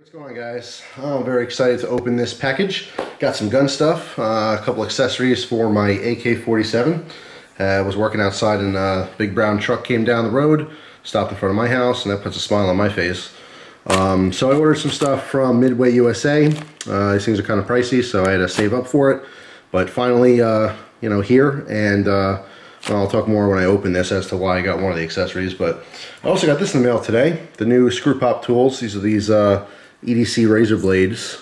What's going on, guys? I'm very excited to open this package. Got some gun stuff, a couple accessories for my AK-47. Was working outside and a big brown truck came down the road, stopped in front of my house, and that puts a smile on my face. So I ordered some stuff from MidwayUSA. These things are kind of pricey, so I had to save up for it. But finally, you know, here, and well, I'll talk more when I open this as to why I got one of the accessories. But I also got this in the mail today, the new screw pop tools. These are these Edc Razor Blades,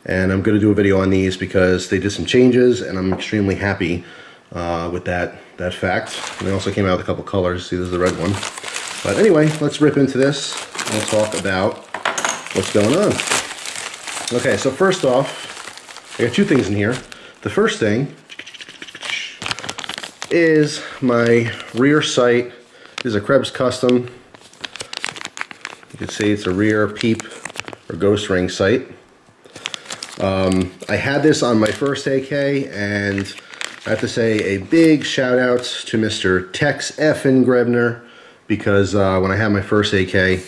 and I'm going to do a video on these because they did some changes, and I'm extremely happy with that fact. And they also came out with a couple colors. See, this is the red one. But anyway, let's rip into this and talk about what's going on. Okay, so first off, I got two things in here. The first thing is my rear sight. This is a Krebs Custom. You can see it's a rear peep or ghost ring sight. I had this on my first AK, and I have to say a big shout out to Mr. Tex Effin Grebner, because when I had my first AK,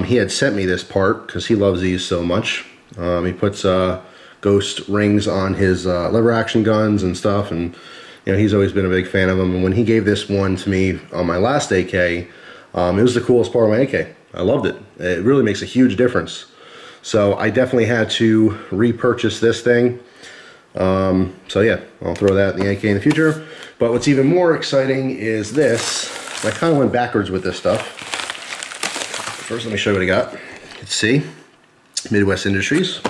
he had sent me this part because he loves these so much. He puts ghost rings on his lever action guns and stuff, and you know, he's always been a big fan of them. And when he gave this one to me on my last AK, it was the coolest part of my AK. I loved it. It really makes a huge difference. So I definitely had to repurchase this thing. So yeah, I'll throw that in the AK in the future. But what's even more exciting is this. I kind of went backwards with this stuff. First, let me show you what I got. Let's see. Midwest Industries.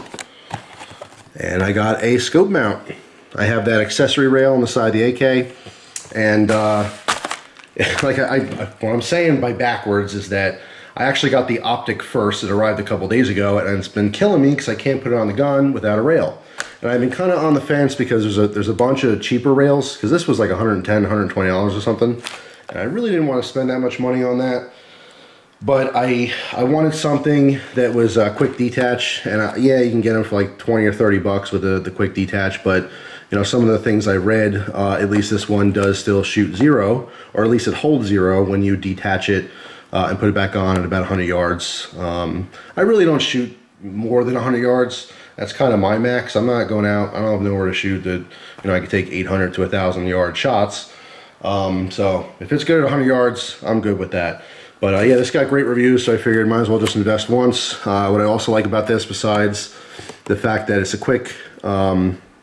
And I got a scope mount. I have that accessory rail on the side of the AK, and like what I'm saying by backwards is that I actually got the optic first. It arrived a couple days ago, and it's been killing me because I can't put it on the gun without a rail. And I've been kind of on the fence because there's a bunch of cheaper rails, because this was like $110, $120 or something, and I really didn't want to spend that much money on that. But I wanted something that was a quick detach, and yeah, you can get them for like 20 or 30 bucks with the quick detach, but you know, some of the things I read, at least this one does still shoot 0, or at least it holds 0 when you detach it and put it back on at about 100 yards. I really don't shoot more than 100 yards. That's kind of my max. I'm not going out. I don't have nowhere to shoot that, you know, I can take 800 to 1,000 yard shots. So if it's good at 100 yards, I'm good with that. But yeah, this got great reviews, so I figured might as well just invest once. What I also like about this, besides the fact that it's a quick,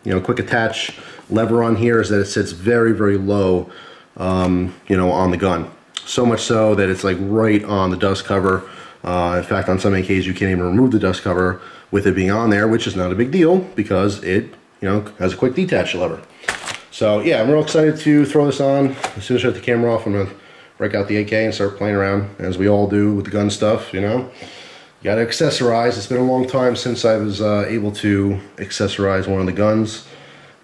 you know, quick attach lever on here, is that it sits very, very low, you know, on the gun. So much so that it's like right on the dust cover. In fact, on some AKs, you can't even remove the dust cover with it being on there, which is not a big deal because it, you know, has a quick detach lever. So yeah, I'm real excited to throw this on. As soon as I shut the camera off, I'm gonna break out the AK and start playing around, as we all do with the gun stuff, you know. You gotta accessorize. It's been a long time since I was able to accessorize one of the guns.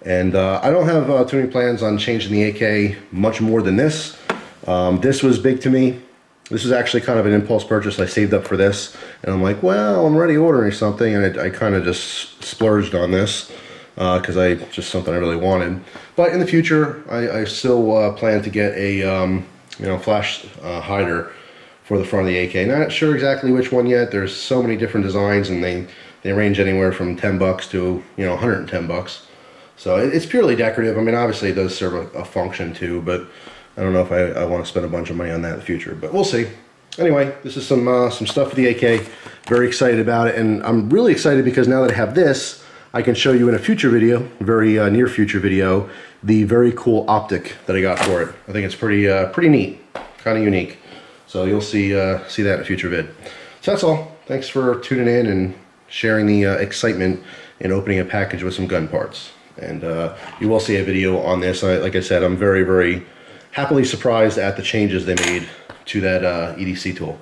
And I don't have too many plans on changing the AK much more than this. This was big to me. This was actually kind of an impulse purchase. I saved up for this, and I'm like, well, I'm already ordering something, and I kind of just splurged on this because just something I really wanted. But in the future, I still plan to get a you know, flash hider for the front of the AK. Not sure exactly which one yet. There's so many different designs, and they range anywhere from 10 bucks to, you know, 110 bucks. So it's purely decorative. I mean, obviously it does serve a function too, but I don't know if I want to spend a bunch of money on that in the future, but we'll see. Anyway, this is some stuff for the AK. Very excited about it, and I'm really excited because now that I have this, I can show you in a future video, very near future video, the very cool optic that I got for it. I think it's pretty neat, kind of unique. So you'll see that in a future vid. So that's all. Thanks for tuning in and sharing the excitement in opening a package with some gun parts. And you will see a video on this. Like I said, I'm very, very happily surprised at the changes they made to that EDC tool.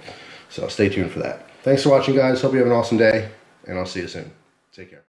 So stay tuned for that. Thanks for watching, guys. Hope you have an awesome day, and I'll see you soon. Take care.